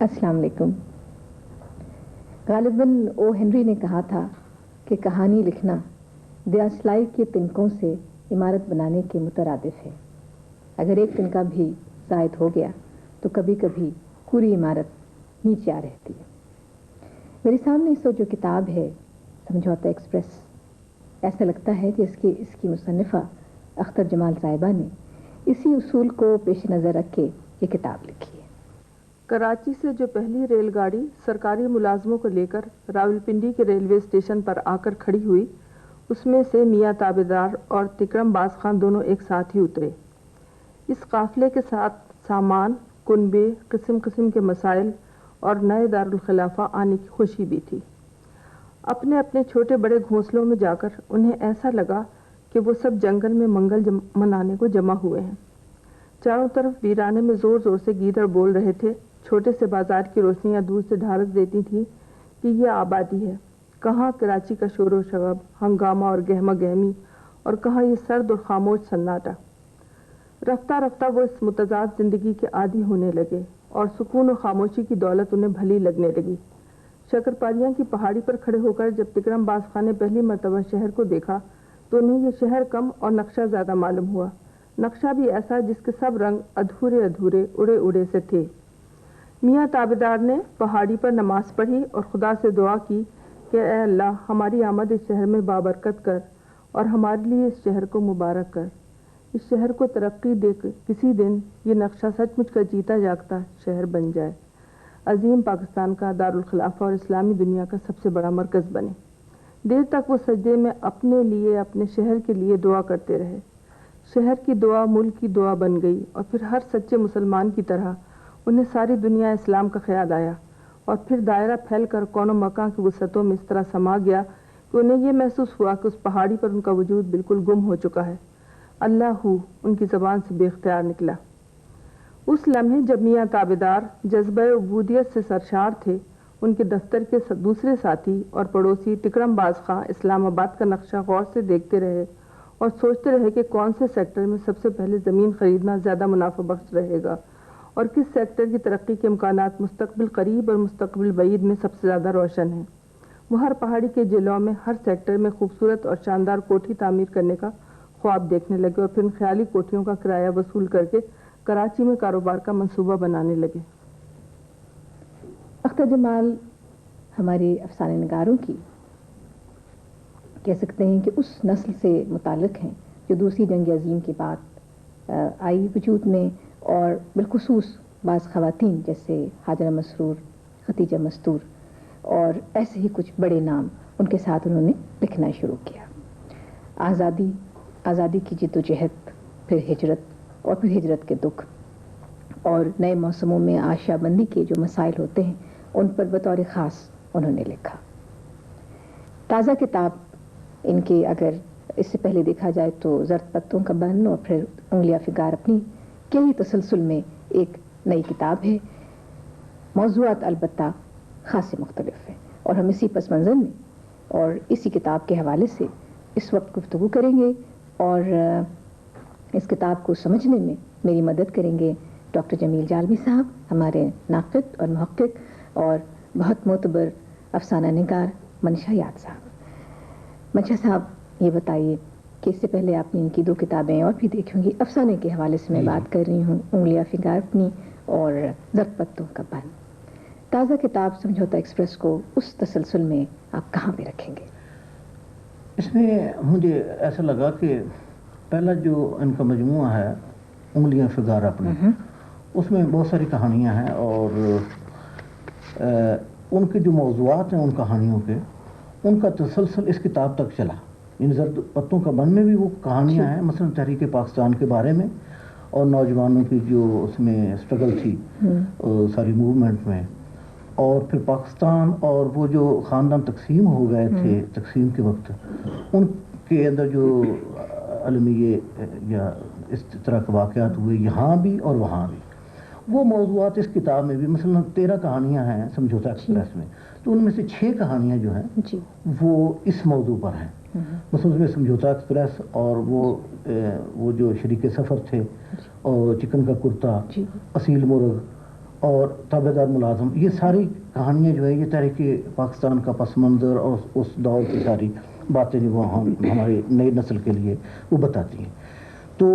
السلام علیکم۔ غالباً او ہنری نے کہا تھا کہ کہانی لکھنا دیاسلائی کے تنکوں سے عمارت بنانے کے مترادف ہے۔ اگر ایک تنکا بھی زائد ہو گیا تو کبھی کبھی پوری عمارت نیچے آ رہتی ہے۔ میرے سامنے اس وقت جو کتاب ہے سمجھوتا ایکسپریس، ایسا لگتا ہے کہ اس کی مصنفہ اختر جمال صاحبہ نے اسی اصول کو پیش نظر رکھ کے یہ کتاب لکھی ہے۔ کراچی سے جو پہلی ریل گاڑی سرکاری ملازموں کو لے کر راولپنڈی کے ریلوے اسٹیشن پر آ کر کھڑی ہوئی، اس میں سے میاں تابیدار اور تکرم باز خان دونوں ایک ساتھ ہی اترے۔ اس قافلے کے ساتھ سامان، کنبے، قسم قسم کے مسائل اور نئے دارالخلافہ آنے کی خوشی بھی تھی۔ اپنے اپنے چھوٹے بڑے گھونسلوں میں جا کر انہیں ایسا لگا کہ وہ سب جنگل میں منگل منانے کو جمع ہوئے ہیں۔ چاروں طرف ویرانے میں زور زور سے گیدڑ بول رہے تھے۔ چھوٹے سے بازار کی روشنیاں دور سے ڈھارس دیتی تھیں کہ یہ آبادی ہے، کہاں کراچی کا شور و شغب، ہنگامہ اور گہمہ گہمی، اور کہاں یہ سرد اور خاموش سناٹا۔ رفتہ رفتہ وہ اس متضاد زندگی کے عادی ہونے لگے اور سکون و خاموشی کی دولت انہیں بھلی لگنے لگی۔ شکرپاریاں کی پہاڑی پر کھڑے ہو کر جب تکرم باز خان نے پہلی مرتبہ شہر کو دیکھا تو انہیں یہ شہر کم اور نقشہ زیادہ معلوم ہوا، نقشہ بھی ایسا جس کے سب رنگ ادھورے ادھورے اڑے اڑے سے تھے۔ میاں تابیدار نے پہاڑی پر نماز پڑھی اور خدا سے دعا کی کہ اے اللہ، ہماری آمد اس شہر میں بابرکت کر اور ہمارے لیے اس شہر کو مبارک کر۔ اس شہر کو ترقی دے کر کسی دن یہ نقشہ سچ مچ کا جیتا جاگتا شہر بن جائے، عظیم پاکستان کا دارالخلافہ اور اسلامی دنیا کا سب سے بڑا مرکز بنے۔ دیر تک وہ سجدے میں اپنے لیے، اپنے شہر کے لیے دعا کرتے رہے۔ شہر کی دعا ملک کی دعا بن گئی اور پھر ہر سچے مسلمان کی طرح انہیں ساری دنیا اسلام کا خیال آیا، اور پھر دائرہ پھیل کر کون و مکان کی وسعتوں میں اس طرح سما گیا کہ انہیں یہ محسوس ہوا کہ اس پہاڑی پر ان کا وجود بالکل گم ہو چکا ہے۔ اللہ ہو ان کی زبان سے بے اختیار نکلا۔ اس لمحے جب میاں تابیدار جذبہ عبودیت سے سرشار تھے، ان کے دفتر کے دوسرے ساتھی اور پڑوسی تکرم باز خان اسلام آباد کا نقشہ غور سے دیکھتے رہے اور سوچتے رہے کہ کون سے سیکٹر میں سب سے پہلے زمین خریدنا زیادہ منافع بخش رہے گا اور کس سیکٹر کی ترقی کے امکانات مستقبل قریب اور مستقبل بعید میں سب سے زیادہ روشن ہیں۔ وہ ہر پہاڑی کے جلوں میں، ہر سیکٹر میں خوبصورت اور شاندار کوٹھی تعمیر کرنے کا خواب دیکھنے لگے اور پھر ان خیالی کوٹھیوں کا کرایہ وصول کر کے کراچی میں کاروبار کا منصوبہ بنانے لگے۔ اختر جمال ہمارے افسانے نگاروں کی کہہ سکتے ہیں کہ اس نسل سے متعلق ہیں جو دوسری جنگ عظیم کے بعد آئی وجود میں، اور بالخصوص بعض خواتین جیسے حاجرہ مسرور، ختیجہ مستور اور ایسے ہی کچھ بڑے نام ان کے ساتھ انہوں نے لکھنا شروع کیا۔ آزادی کی جدوجہد، پھر ہجرت اور پھر ہجرت کے دکھ، اور نئے موسموں میں آشیا بندی کے جو مسائل ہوتے ہیں ان پر بطور خاص انہوں نے لکھا۔ تازہ کتاب ان کے اگر اس سے پہلے دیکھا جائے تو زرد پتوں کا بن اور پھر انگلیاں فگار اپنی کے ہی تسلسل میں ایک نئی کتاب ہے۔ موضوعات البتہ خاصے مختلف ہیں، اور ہم اسی پس منظر میں اور اسی کتاب کے حوالے سے اس وقت گفتگو کریں گے، اور اس کتاب کو سمجھنے میں میری مدد کریں گے ڈاکٹر جمیل جالمی صاحب، ہمارے ناقد اور محقق اور بہت معتبر افسانہ نگار منشا یاد صاحب۔ منشا صاحب، یہ بتائیے کہ اس سے پہلے آپ نے ان کی 2 کتابیں اور بھی دیکھی ہوں گی، افسانے کے حوالے سے میں بات کر رہی ہوں، انگلیاں فگار اپنی اور زرد پتوں کا بن۔ تازہ کتاب سمجھوتا ایکسپریس کو اس تسلسل میں آپ کہاں پہ رکھیں گے؟ اس میں مجھے ایسا لگا کہ پہلا جو ان کا مجموعہ ہے انگلیاں فگار اپنی، اس میں بہت ساری کہانیاں ہیں، اور ان کے جو موضوعات ہیں ان کہانیوں کے، ان کا تسلسل اس کتاب تک چلا۔ ان زرد پتوں کا بن میں بھی وہ کہانیاں ہیں، مثلا تحریک پاکستان کے بارے میں اور نوجوانوں کی جو اس میں اسٹرگل تھی ساری موومنٹ میں، اور پھر پاکستان اور وہ جو خاندان تقسیم ہو گئے تھے تقسیم کے وقت، ان کے اندر جو عالمی یا اس طرح کے واقعات ہوئے یہاں بھی اور وہاں بھی، وہ موضوعات اس کتاب میں بھی، مثلا 13 کہانیاں ہیں سمجھوتا ایکسپریس میں، تو ان میں سے 6 کہانیاں جو ہیں وہ اس موضوع پر ہیں۔ مثلا اس میں سمجھوتا ایکسپریس اور وہ جو شریک سفر تھے، اور چکن کا کرتا، اصیل مرغ، اور تابع دار ملازم، یہ ساری کہانیاں جو ہے یہ تحریک پاکستان کا پس منظر اور اس دور کی ساری باتیں جو وہ ہماری نئی نسل کے لیے وہ بتاتی ہیں. تو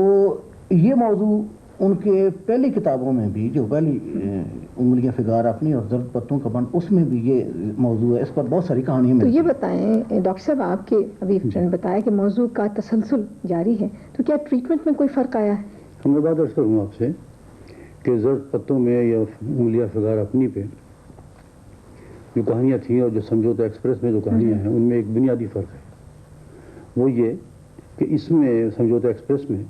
یہ موضوع ان کے پہلی کتابوں میں بھی، جو پہلی انگلیاں فگار اپنی اور زرد پتوں کا بن، اس میں بھی یہ موضوع ہے. اس پر بہت ساری کہانیاں تو ملتی یہ ہیں. بتائیں ڈاکٹر صاحب، آپ کے ابھی فرینڈ بتایا کہ موضوع کا تسلسل جاری ہے، تو کیا ٹریٹمنٹ میں کوئی فرق آیا ہے؟ میں بات عرض کروں آپ سے کہ زرد پتوں میں یا انگلیاں فگار اپنی پہ جو کہانیاں تھیں اور جو سمجھوتا ایکسپریس میں جو کہانیاں ہیں، ان میں ایک بنیادی فرق ہے. وہ یہ کہ اس میں سمجھوتا ایکسپریس میں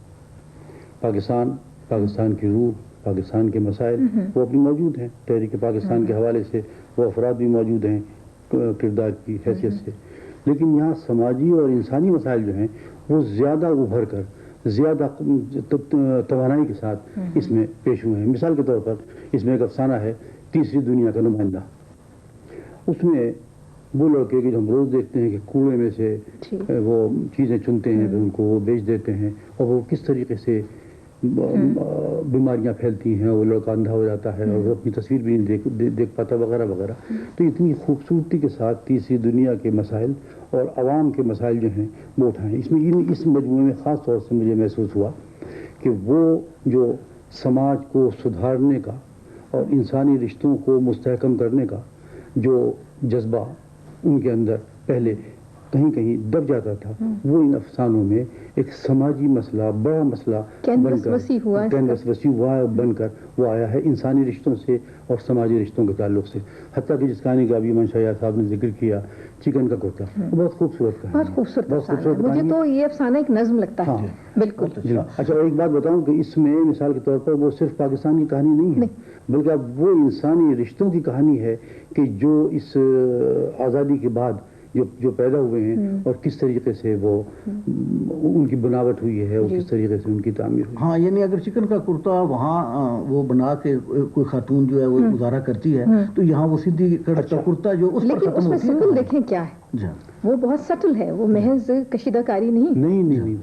پاکستان کی روح، پاکستان کے مسائل وہ اپنی موجود ہیں. تحریک پاکستان کے حوالے سے وہ افراد بھی موجود ہیں کردار کی حیثیت سے. لیکن یہاں سماجی اور انسانی مسائل جو ہیں وہ زیادہ ابھر کر، زیادہ توانائی کے ساتھ اس میں پیش ہوئے ہیں. مثال کے طور پر اس میں ایک افسانہ ہے تیسری دنیا کا نمائندہ. اس میں وہ لڑکے جو ہم روز دیکھتے ہیں کہ کنویں میں سے وہ چیزیں چنتے ہیں، پھر ان کو وہ بیچ دیتے ہیں، اور وہ کس طریقے سے بیماریاں پھیلتی ہیں، وہ لڑکا اندھا ہو جاتا ہے اور وہ اپنی تصویر بھی نہیں دیکھ پاتا وغیرہ وغیرہ. تو اتنی خوبصورتی کے ساتھ تیسری دنیا کے مسائل اور عوام کے مسائل جو ہیں وہ اٹھائیں. اس مجموعے میں خاص طور سے مجھے محسوس ہوا کہ وہ جو سماج کو سدھارنے کا اور انسانی رشتوں کو مستحکم کرنے کا جو جذبہ ان کے اندر پہلے کہیں کہیں دب جاتا تھا، وہ ان افسانوں میں ایک سماجی مسئلہ، بڑا مسئلہ کینوس وسیع ہوا بن کر وہ آیا ہے انسانی رشتوں سے اور سماجی رشتوں کے تعلق سے. حتیٰ کہ جس کہانی کا ابھی منشا یار صاحب نے ذکر کیا، چکن کا کرتا، بہت خوبصورت کہانی، بہت خوبصورت. مجھے تو یہ افسانہ ایک نظم لگتا ہے. بالکل. اچھا، ایک بات بتاؤں کہ اس میں مثال کے طور پر وہ صرف پاکستان کی کہانی نہیں ہے، بلکہ اب وہ انسانی رشتوں کی کہانی ہے کہ جو اس آزادی کے بعد جو پیدا ہوئے ہیں اور کس طریقے سے وہ ان کی بناوٹ ہوئی ہے اور کس طریقے سے ان کی تعمیر ہوئی. ہاں، یعنی اگر چکن کا کرتا وہاں وہ بنا کے کوئی خاتون جو ہے وہ گزارا کرتی ہے، تو یہاں وہ سیدھی کا کرتا جو اس پر ختم ہوتی ہے. لیکن اس میں سمبل دیکھیں کیا ہے، وہ بہت سٹل ہے، وہ محض کشیدہ کاری نہیں.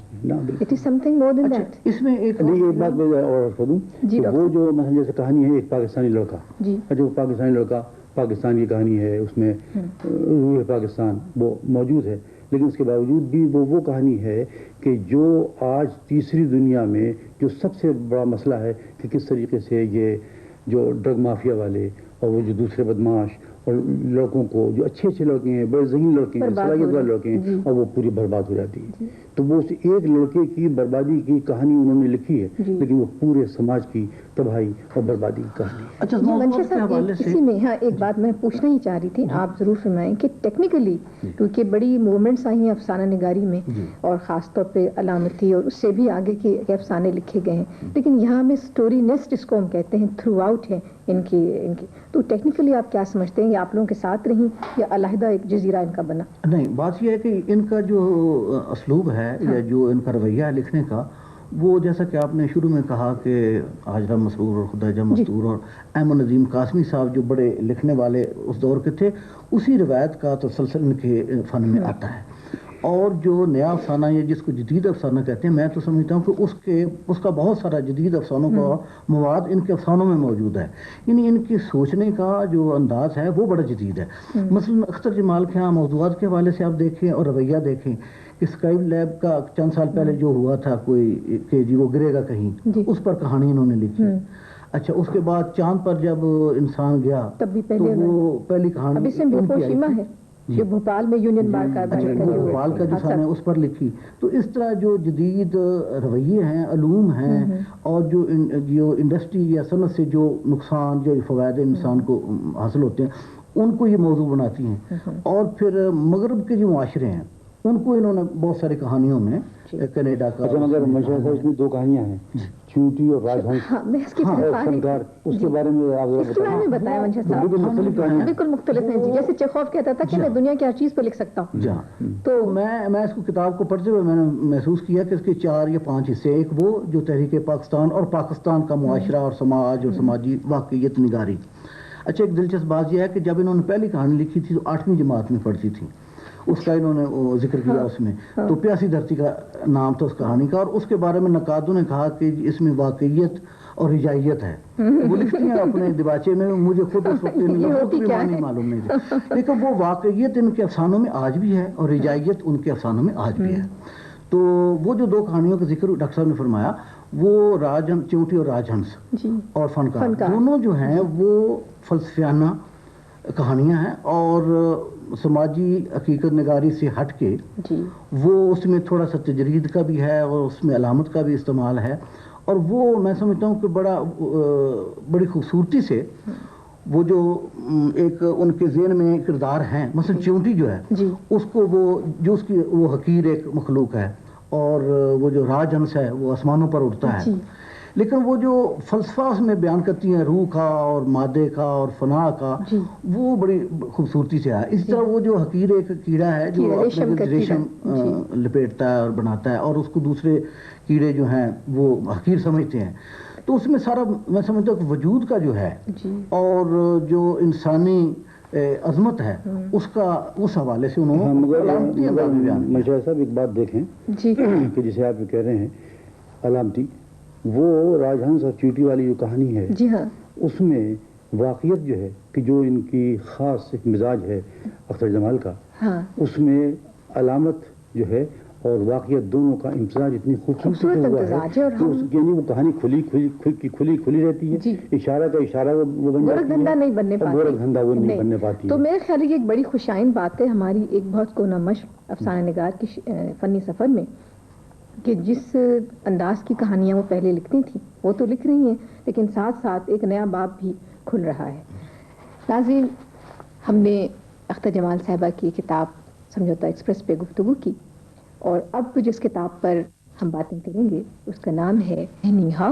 It is something more than that. اس میں ایک بات میں اور کر دوں، وہ جو مثلا جیسے کہانی ہے ایک پاکستانی لڑکا، جو پاکستانی لڑکا پاکستان کی کہانی ہے، اس میں روح پاکستان وہ موجود ہے، لیکن اس کے باوجود بھی وہ کہانی ہے کہ جو آج تیسری دنیا میں جو سب سے بڑا مسئلہ ہے کہ کس طریقے سے یہ جو ڈرگ مافیا والے اور وہ جو دوسرے بدماش اور لڑکوں کو، جو اچھے لڑکے ہیں، بڑے ذہین لڑکے ہیں، صلاحیت والے لڑکے ہیں، اور وہ پوری برباد ہو جاتی ہے. تو وہ ایک لڑکے کی بربادی کی کہانی انہوں نے لکھی ہے، لیکن وہ پورے سماج کی تباہی اور بربادی کی کہانی ہے. اچھا، منشا صاحب اسی میں ایک بات میں پوچھنا ہی چاہ رہی تھی، آپ ضرور فرمائیں کہ ٹیکنیکلی کیونکہ بڑی موومنٹس آئی ہیں افسانہ نگاری میں، اور خاص طور پہ علامتی اور اس سے بھی آگے کے افسانے لکھے گئے ہیں، لیکن یہاں میں سٹوری نیسٹ اس کو ہم کہتے ہیں تھرو آؤٹ ہے ان کی. تو ٹیکنیکلی آپ کیا سمجھتے ہیں، یہ آپ لوگوں کے ساتھ رہیں یا علیحدہ ایک جزیرہ ان کا بنا؟ نہیں، بات یہ ہے کہ ان کا جو اسلوب ہے یا جو ان کا رویہ ہے لکھنے کا، وہ جیسا کہ آپ نے شروع میں کہا کہ حاجرہ مسرور اور خدیجہ مستور اور احمد نظیم قاسمی صاحب جو بڑے لکھنے والے اس دور کے تھے، اسی روایت کا تسلسل ان کے فن میں آتا ہے. اور جو نیا افسانہ ہے جس کو جدید افسانہ کہتے ہیں، میں تو سمجھتا ہوں کہ اس کا بہت سارا جدید افسانوں کا مواد ان کے افسانوں میں موجود ہے. یعنی ان کی سوچنے کا جو انداز ہے وہ بڑا جدید ہے. مثلا اختر جمال کے ہاں موضوعات کے حوالے سے آپ دیکھیں اور رویہ دیکھیں کہ اسکائی لیب کا چند سال پہلے جو ہوا تھا کوئی کہ وہ گرے گا کہیں، اس پر کہانی انہوں نے لکھی. اچھا، اس کے بعد چاند پر جب انسان گیا تو وہ پہلی کہانی ہے جو بھوپال میں یونین بار کا بھوپال کا جو سان ہے اس پر لکھی. تو اس طرح جو جدید رویے ہیں، علوم ہیں، اور جو انڈسٹری یا صنعت سے جو نقصان، جو فوائد انسان کو حاصل ہوتے ہیں، ان کو یہ موضوع بناتی ہیں. اور پھر مغرب کے جو معاشرے ہیں ان کو انہوں نے بہت ساری کہانیوں میں کینیڈا کا. مگر منشا صاحب اس میں دو کہانیاں ہیں، چونٹی اور راج ہنس فنکار، اس کے بارے میں آپ بتائیں منشا صاحب. بالکل مختلف ہیں، جیسے چیخوف کہتا تھا کہ میں دنیا کی ہر چیز پہ لکھ سکتا ہوں. تو میں اس کو کتاب کو پڑھتے ہوئے میں نے محسوس کیا کہ اس کے 4 یا 5 حصے. ایک وہ جو تحریک پاکستان اور پاکستان کا معاشرہ اور سماج اور سماجی واقعیت نگاری. اچھا، ایک دلچسپ بات یہ ہے کہ جب انہوں نے پہلی کہانی لکھی تھی تو 8ویں جماعت میں پڑھتی تھی. اس کا انہوں نے ذکر کیا اس میں، تو پیاسی دھرتی کا نام تھا اس کہانی کا. اور اس کے بارے میں نقادوں نے کہا کہ اس میں واقعیت اور رجائیت ہے. وہ لکھتی ہیں اپنے دیباچے میں, مجھے خود اس وقت ان لفظوں کی معنی معلوم نہیں تھی, لیکن وہ واقعیت ان کے افسانوں میں آج بھی ہے اور رجائیت ان کے افسانوں میں آج بھی ہے. تو وہ جو 2 کہانیوں کا ذکر ڈاکٹر صاحب نے فرمایا, وہ چیونٹی اور راج ہنس اور فنکار دونوں جو ہیں وہ فلسفیانہ کہانیاں ہیں, اور سماجی حقیقت نگاری سے ہٹ کے وہ اس میں تھوڑا سا تجرید کا بھی ہے اور اس میں علامت کا بھی استعمال ہے, اور وہ میں سمجھتا ہوں کہ بڑی خوبصورتی سے وہ جو ایک ان کے ذہن میں کردار ہیں, مثلا چیونٹی جو ہے اس کو اس کی وہ حقیر ایک مخلوق ہے, اور وہ جو راج ہنس ہے وہ آسمانوں پر اڑتا ہے, لیکن وہ جو فلسفہ اس میں بیان کرتی ہیں روح کا اور مادے کا اور فنا کا, وہ بڑی خوبصورتی سے ہے. اسی طرح وہ جو حقیر ایک کیڑا ہے جو اپنے ریشم لپیٹتا ہے اور بناتا ہے, اور اس کو دوسرے کیڑے جو ہیں وہ حقیر سمجھتے ہیں. تو اس میں سارا میں سمجھتا ہوں کہ وجود کا جو ہے اور جو انسانی عظمت ہے اس کا اس حوالے سے انہوں نے مشاہد صاحب ایک بات دیکھیں کہ جسے آپ کہہ رہے ہیں علامتی, وہ راج ہنس اور چیونٹی والی جو کہانی ہے اس میں واقعیت جو ہے کہ جو ان کی خاص ایک مزاج ہے اختر جمال کا, اس میں علامت جو ہے اور واقعیت دونوں کا امتزاج اتنی خوبصورتی سے ہوا ہے, یعنی وہ کہانی کھلی رہتی ہے, اشارہ کا اشارہ وہ بن جاتی ہے, نہیں بننے پاتی, گورکھ دھندا وہ نہیں بننے پاتی. تو میرے خیال یہ ایک بڑی خوشائن بات ہے ہماری ایک بہت کونا مشق افسانہ نگار کی فنی سفر میں, کہ جس انداز کی کہانیاں وہ پہلے لکھتی تھیں وہ تو لکھ رہی ہیں, لیکن ساتھ ساتھ ایک نیا باب بھی کھل رہا ہے. ناظرین, ہم نے اختر جمال صاحبہ کی کتاب سمجھوتا ایکسپریس پہ گفتگو کی, اور اب جس کتاب پر ہم باتیں کریں گے اس کا نام ہے نیہا.